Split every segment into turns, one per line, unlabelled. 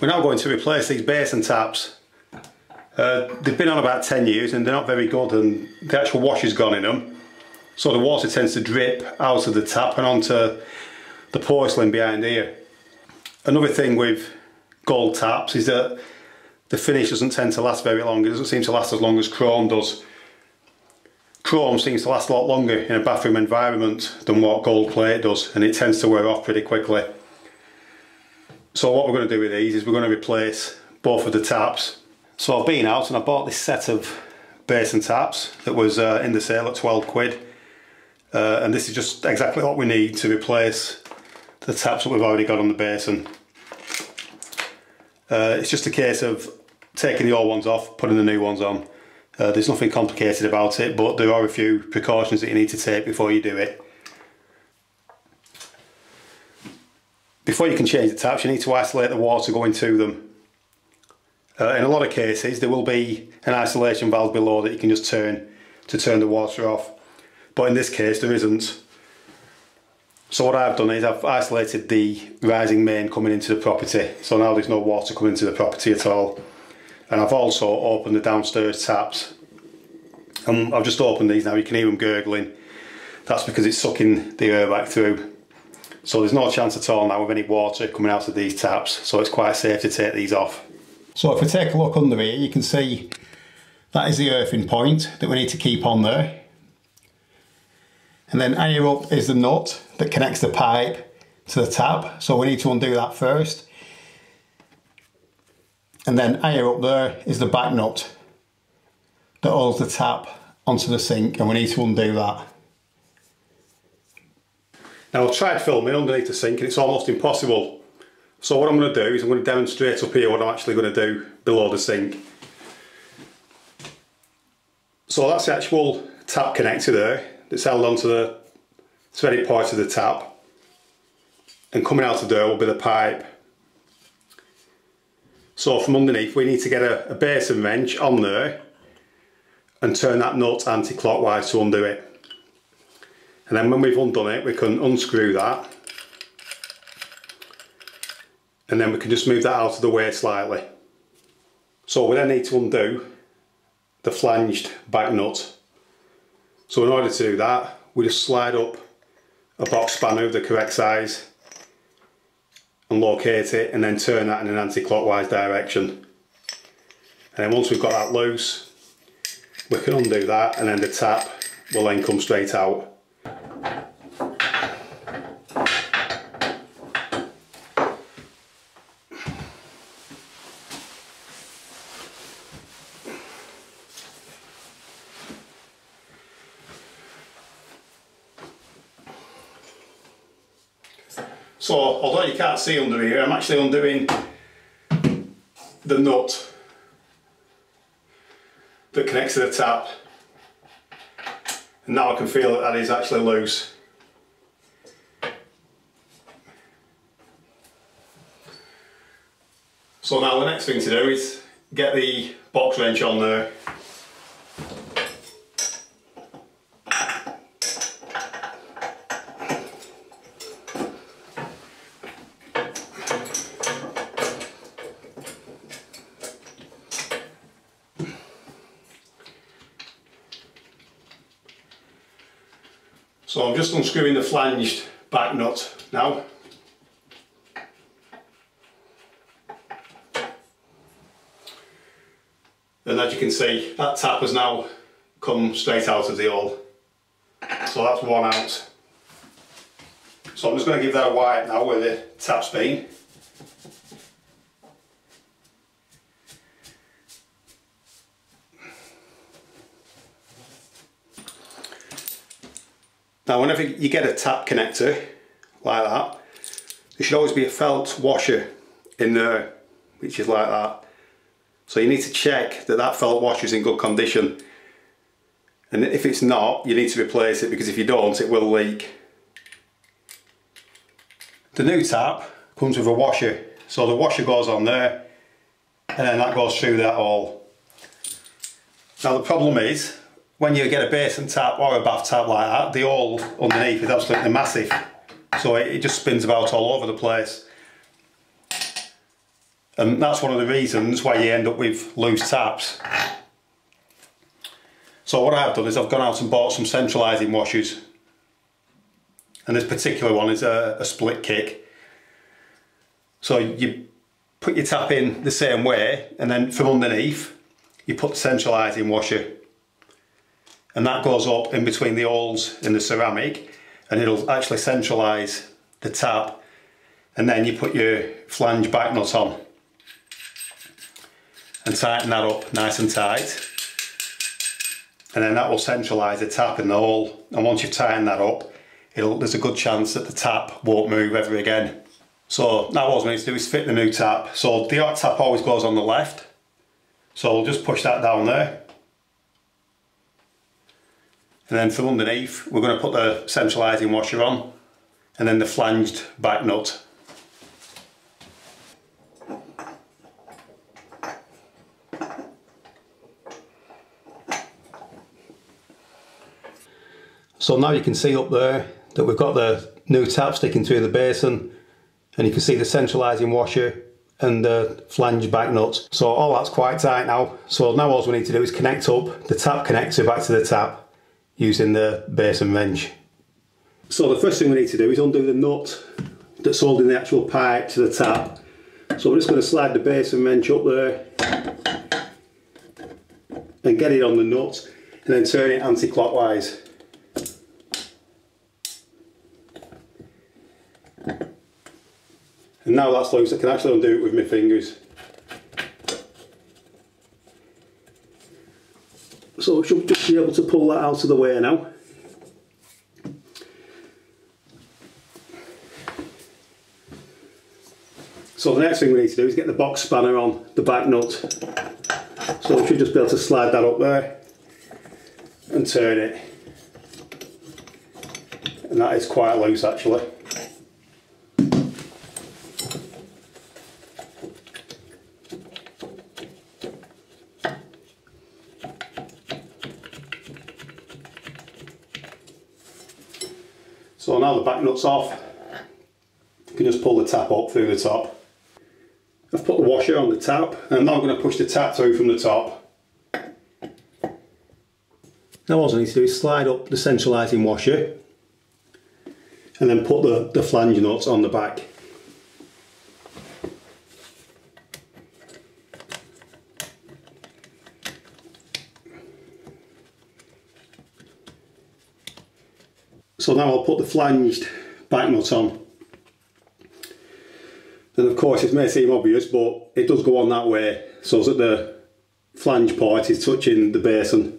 We're now going to replace these basin taps. They've been on about 10 years and they're not very good, and the actual washer's gone in them. So the water tends to drip out of the tap and onto the porcelain behind here. Another thing with gold taps is that the finish doesn't tend to last very long. It doesn't seem to last as long as chrome does. Chrome seems to last a lot longer in a bathroom environment than what gold plate does, and it tends to wear off pretty quickly. So what we're going to do with these is we're going to replace both of the taps. So I've been out and I bought this set of basin taps that was in the sale at 12 quid. And this is just exactly what we need to replace the taps that we've already got on the basin. It's just a case of taking the old ones off, putting the new ones on. There's nothing complicated about it, but there are a few precautions that you need to take before you do it. Before you can change the taps, you need to isolate the water going to them. In a lot of cases, there will be an isolation valve below that you can just turn to turn the water off. But in this case, there isn't. So what I've done is I've isolated the rising main coming into the property. So now there's no water coming into the property at all. And I've also opened the downstairs taps. And I've just opened these now, you can hear them gurgling. That's because it's sucking the air back through. So there's no chance at all now of any water coming out of these taps, so it's quite safe to take these off. So if we take a look under here, you can see that is the earthing point that we need to keep on there. And then higher up is the nut that connects the pipe to the tap, so we need to undo that first. And then higher up there is the back nut that holds the tap onto the sink, and we need to undo that. Now I've tried filming underneath the sink and it's almost impossible. So what I'm going to do is I'm going to demonstrate up here what I'm actually going to do below the sink. So that's the actual tap connector there that's held onto the threaded part of the tap. And coming out the door will be the pipe. So from underneath we need to get a basin wrench on there and turn that nut anti-clockwise to undo it. And then when we've undone it, we can unscrew that. And then we can just move that out of the way slightly. So we then need to undo the flanged back nut. So in order to do that, we just slide up a box spanner of the correct size and locate it, and then turn that in an anti-clockwise direction. And then once we've got that loose, we can undo that, and then the tap will then come straight out. So, although you can't see under here, I'm actually undoing the nut that connects to the tap. And now I can feel that that is actually loose. So now the next thing to do is get the box wrench on there. So I'm just unscrewing the flanged back nut now. And as you can see, that tap has now come straight out of the hole. So that's one out. So I'm just going to give that a wipe now where the tap's been. Now whenever you get a tap connector like that, there should always be a felt washer in there, which is like that. So you need to check that that felt washer is in good condition. And if it's not, you need to replace it, because if you don't, it will leak. The new tap comes with a washer. So the washer goes on there, and then that goes through that hole. Now the problem is, when you get a basin tap or a bath tap like that, the hole underneath is absolutely massive. So it just spins about all over the place. And that's one of the reasons why you end up with loose taps. So what I've done is I've gone out and bought some centralising washers. And this particular one is a split kick. So you put your tap in the same way, and then from underneath you put the centralising washer. And that goes up in between the holes in the ceramic, and it'll actually centralise the tap. And then you put your flange back nut on and tighten that up nice and tight, and then that will centralise the tap in the hole. And once you've tightened that up, there's a good chance that the tap won't move ever again. So now what we need to do is fit the new tap. So the tap always goes on the left, so we'll just push that down there, and then from underneath we're going to put the centralising washer on, and then the flanged back nut. So now you can see up there that we've got the new tap sticking through the basin, and you can see the centralising washer and the flange back nut. So all that's quite tight now. So now all we need to do is connect up the tap connector back to the tap using the basin wrench. So the first thing we need to do is undo the nut that's holding the actual pipe to the tap. So we're just going to slide the basin wrench up there and get it on the nut, and then turn it anti-clockwise. And now that's loose, I can actually undo it with my fingers. So I should just be able to pull that out of the way now. So the next thing we need to do is get the box spanner on the back nut. So we should just be able to slide that up there and turn it. And that is quite loose actually. So now the back nut's off, you can just pull the tap up through the top. I've put the washer on the tap, and now I'm going to push the tap through from the top. Now all I need to do is slide up the centralising washer and then put the flange nuts on the back. So now I'll put the flanged back nut on. And of course it may seem obvious, but it does go on that way, so that the flange part is touching the basin.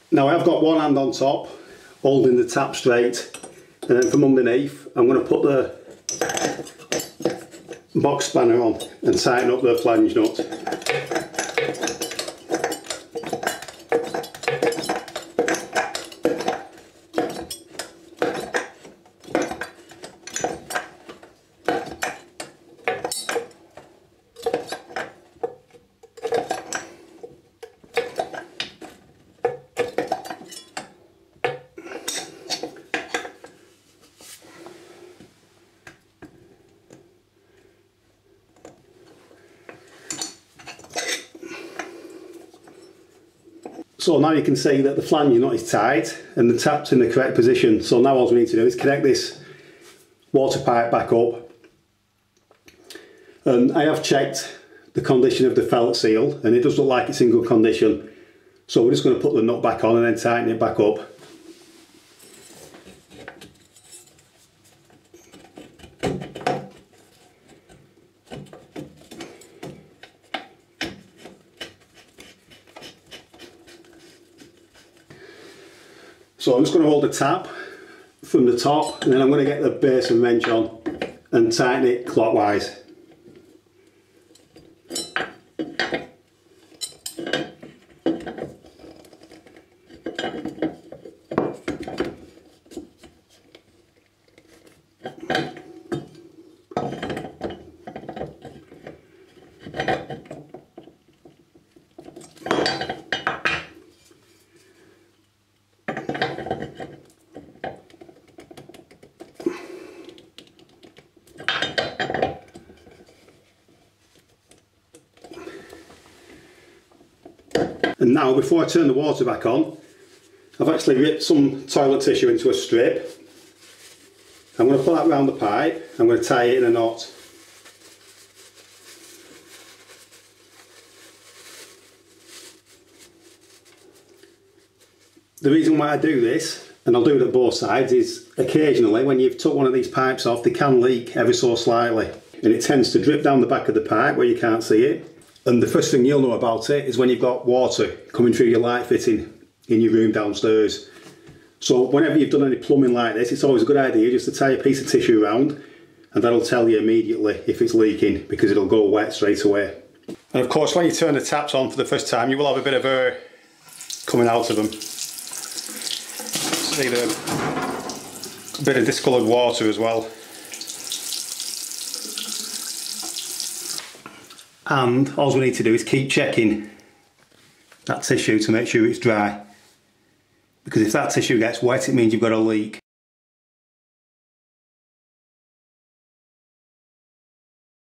Now I've got one hand on top, holding the tap straight, and then from underneath I'm going to put the box spanner on and tighten up the flange nut. So now you can see that the flange nut is tight and the tap's in the correct position. So now all we need to do is connect this water pipe back up. And I have checked the condition of the felt seal, and it does look like it's in good condition. So we're just going to put the nut back on and then tighten it back up. So I'm just going to hold the tap from the top, and then I'm going to get the basin wrench on and tighten it clockwise. And now, before I turn the water back on, I've actually ripped some toilet tissue into a strip. I'm going to put that around the pipe. I'm going to tie it in a knot. The reason why I do this, and I'll do it at both sides, is occasionally when you've took one of these pipes off, they can leak ever so slightly, and it tends to drip down the back of the pipe where you can't see it. And the first thing you'll know about it is when you've got water coming through your light fitting in your room downstairs. So whenever you've done any plumbing like this, it's always a good idea just to tie a piece of tissue around, and that'll tell you immediately if it's leaking, because it'll go wet straight away. And of course, when you turn the taps on for the first time, you will have a bit of air coming out of them. See a bit of discoloured water as well. And all we need to do is keep checking that tissue to make sure it's dry. Because if that tissue gets wet, it means you've got a leak.